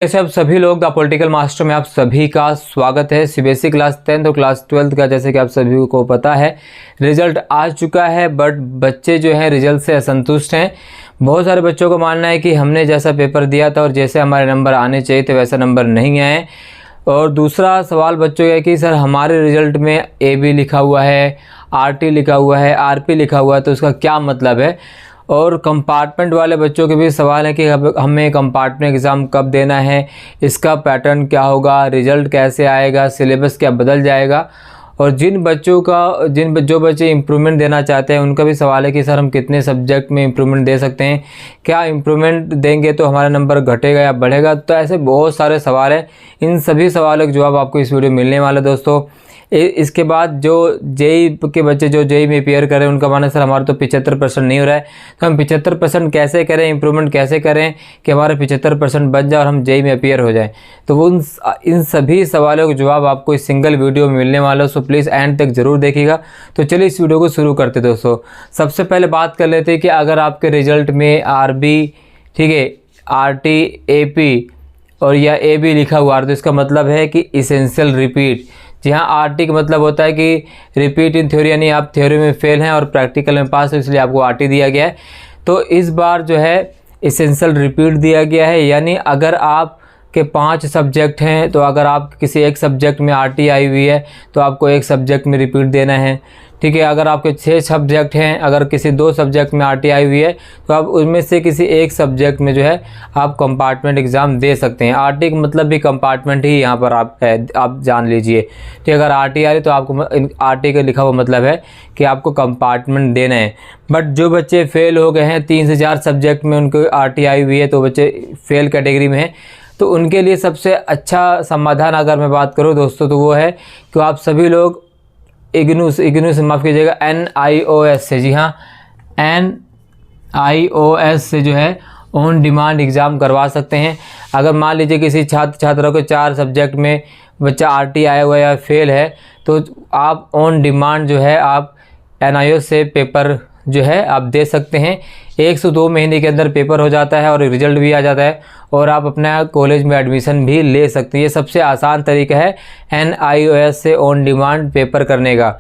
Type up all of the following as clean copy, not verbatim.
ऐसे आप सभी लोग द पॉलिटिकल मास्टर में आप सभी का स्वागत है। सीबीएसई क्लास 10 और क्लास 12 का जैसे कि आप सभी को पता है रिजल्ट आ चुका है, बट बच्चे जो हैं रिजल्ट से असंतुष्ट हैं। बहुत सारे बच्चों का मानना है कि हमने जैसा पेपर दिया था और जैसे हमारे नंबर आने चाहिए थे वैसा नंबर नहीं आए। और दूसरा सवाल बच्चों का है कि सर हमारे रिजल्ट में AB लिखा हुआ है, RT लिखा हुआ है, RP लिखा हुआ है, तो उसका क्या मतलब है। और कंपार्टमेंट वाले बच्चों के भी सवाल है कि हमें कंपार्टमेंट एग्ज़ाम कब देना है, इसका पैटर्न क्या होगा, रिज़ल्ट कैसे आएगा, सिलेबस क्या बदल जाएगा। और जो बच्चे इम्प्रूवमेंट देना चाहते हैं उनका भी सवाल है कि सर हम कितने सब्जेक्ट में इम्प्रूवमेंट दे सकते हैं, क्या इम्प्रूवमेंट देंगे तो हमारा नंबर घटेगा या बढ़ेगा। तो ऐसे बहुत सारे सवाल हैं। इन सभी सवालों के जवाब आपको इस वीडियो में मिलने वाला है दोस्तों। इसके बाद जो जेई के बच्चे जो जेई में पेयर करें उनका मानना सर हमारा तो 75% नहीं हो रहा है, तो हम 75% कैसे करें, इम्प्रूवमेंट कैसे करें कि हमारे 75% बच जाए और हम जेई में अपियर हो जाएं। तो इन सभी सवालों के जवाब आपको इस सिंगल वीडियो में मिलने वाला है, सो प्लीज़ एंड तक ज़रूर देखिएगा। तो चलिए इस वीडियो को शुरू करते दोस्तों। सबसे पहले बात कर लेते हैं कि अगर आपके रिजल्ट में RB, ठीक है, RT, AP और या AB लिखा हुआ है तो इसका मतलब है कि इसेंशियल रिपीट। जी हाँ, RT का मतलब होता है कि रिपीट इन थ्योरी, यानी आप थ्योरी में फेल हैं और प्रैक्टिकल में पास हो, इसलिए आपको RT दिया गया है। तो इस बार जो है इसेंशियल रिपीट दिया गया है, यानी अगर आपके 5 सब्जेक्ट हैं तो अगर आप किसी एक सब्जेक्ट में RT आई हुई है तो आपको एक सब्जेक्ट में रिपीट देना है, ठीक है। अगर आपके 6 सब्जेक्ट हैं, अगर किसी 2 सब्जेक्ट में RT आई हुई है तो आप उनमें से किसी एक सब्जेक्ट में जो है आप कंपार्टमेंट एग्ज़ाम दे सकते हैं। RT का मतलब भी कंपार्टमेंट ही यहाँ पर आप जान लीजिए, ठीक है। अगर RT आ रही तो आपको RT का लिखा हुआ मतलब है कि आपको कंपार्टमेंट देना है। बट जो बच्चे फेल हो गए हैं 3 से 4 सब्जेक्ट में उनको RT आई हुई है तो बच्चे फेल कैटेगरी में हैं, तो उनके लिए सबसे अच्छा समाधान अगर मैं बात करूँ दोस्तों तो वो है कि आप सभी लोग इग्नू से माफ़ कीजिएगा NIOS से, जी हाँ NIOS से जो है ऑन डिमांड एग्ज़ाम करवा सकते हैं। अगर मान लीजिए किसी छात्रों के 4 सब्जेक्ट में बच्चा RT आया हुआ या फेल है तो आप ऑन डिमांड जो है आप NIOS से पेपर जो है आप दे सकते हैं। 1 से 2 महीने के अंदर पेपर हो जाता है और रिज़ल्ट भी आ जाता है और आप अपना कॉलेज में एडमिशन भी ले सकते हैं। ये सबसे आसान तरीका है NIOS से ऑन डिमांड पेपर करने का,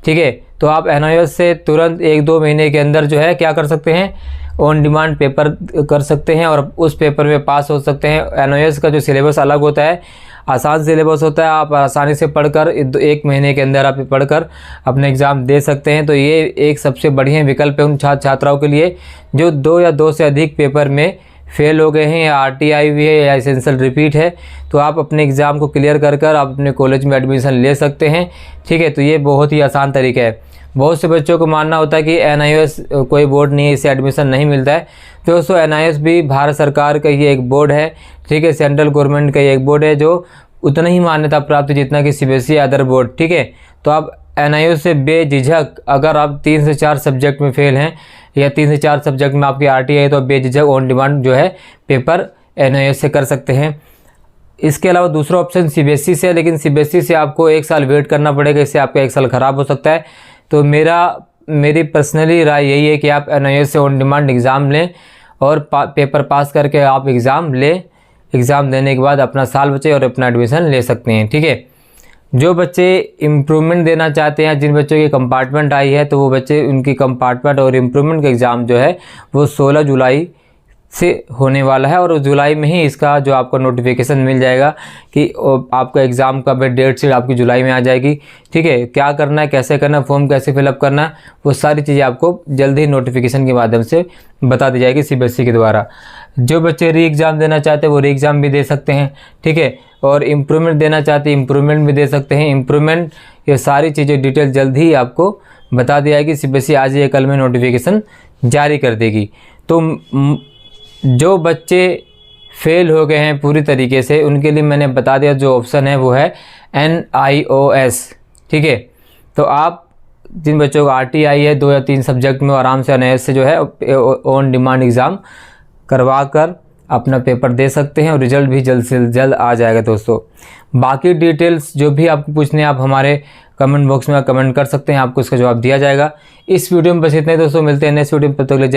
ठीक है। तो आप NIOS से तुरंत 1-2 महीने के अंदर जो है क्या कर सकते हैं, ऑन डिमांड पेपर कर सकते हैं और उस पेपर में पास हो सकते हैं। NIOS का जो सिलेबस अलग होता है, आसान सिलेबस होता है, आप आसानी से पढ़कर 1 महीने के अंदर आप पढ़कर अपना एग्ज़ाम दे सकते हैं। तो ये एक सबसे बढ़िया विकल्प है उन छात्राओं के लिए जो 2 या 2 से अधिक पेपर में फेल हो गए हैं या RT आई हुई है या इसेंशियल रिपीट है। तो आप अपने एग्ज़ाम को क्लियर कर आप अपने कॉलेज में एडमिशन ले सकते हैं, ठीक है। तो ये बहुत ही आसान तरीका है। बहुत से बच्चों को मानना होता है कि NIOS कोई बोर्ड नहीं है, इससे एडमिशन नहीं मिलता है। तो दोस्तों NIOS भी भारत सरकार का ही एक बोर्ड है, ठीक है, सेंट्रल गवर्नमेंट का ही एक बोर्ड है जो उतना ही मान्यता प्राप्त जितना कि CBSE अदर बोर्ड, ठीक है। तो आप NIOS से बेझिझक अगर आप 3 से 4 सब्जेक्ट में फेल हैं या 3 से 4 सब्जेक्ट में आपकी RT है तो बेझिझक ऑन डिमांड जो है पेपर NIOS से कर सकते हैं। इसके अलावा दूसरा ऑप्शन CBSE से है, लेकिन CBSE से आपको 1 साल वेट करना पड़ेगा, इससे आपका 1 साल ख़राब हो सकता है। तो मेरी पर्सनली राय यही है कि आप NIOS से ऑन डिमांड एग्ज़ाम लें और पेपर पास करके आप एग्ज़ाम लें। एग्ज़ाम देने के बाद अपना साल बचे और अपना एडमिशन ले सकते हैं, ठीक है। जो बच्चे इम्प्रूवमेंट देना चाहते हैं, जिन बच्चों की कंपार्टमेंट आई है तो वो बच्चे उनकी कंपार्टमेंट और इम्प्रूवमेंट का एग्ज़ाम जो है वो 16 जुलाई से होने वाला है और जुलाई में ही इसका जो आपको नोटिफिकेशन मिल जाएगा कि आपका एग्ज़ाम कब है, डेट शीट आपकी जुलाई में आ जाएगी, ठीक है। क्या करना है, कैसे करना है, फॉर्म कैसे फिलअप करना है, वो सारी चीज़ें आपको जल्द ही नोटिफिकेशन के माध्यम से बता दी जाएगी CBSE के द्वारा। जो बच्चे री एग्ज़ाम देना चाहते हैं वो री एग्ज़ाम भी दे सकते हैं, ठीक है। और इम्प्रूवमेंट देना चाहते हैं इम्प्रूवमेंट भी दे सकते हैं। इम्प्रूवमेंट ये सारी चीज़ें डिटेल जल्द ही आपको बता दी जाएगी। CBSE आज या कल में नोटिफिकेशन जारी कर देगी। तो जो बच्चे फेल हो गए हैं पूरी तरीके से उनके लिए मैंने बता दिया जो ऑप्शन है वो है NIOS, ठीक है। तो आप जिन बच्चों को RT आई है 2 या 3 सब्जेक्ट में आराम से NIOS से जो है ऑन डिमांड एग्ज़ाम करवा कर अपना पेपर दे सकते हैं और रिज़ल्ट भी जल्द से जल्द आ जाएगा दोस्तों। बाकी डिटेल्स जो भी आपको पूछने आप हमारे कमेंट बॉक्स में कमेंट कर सकते हैं, आपको इसका जवाब दिया जाएगा। इस वीडियो में बस इतना ही दोस्तों, मिलते हैं नेक्स्ट वीडियो में, तब तक के लिए जय हिंद।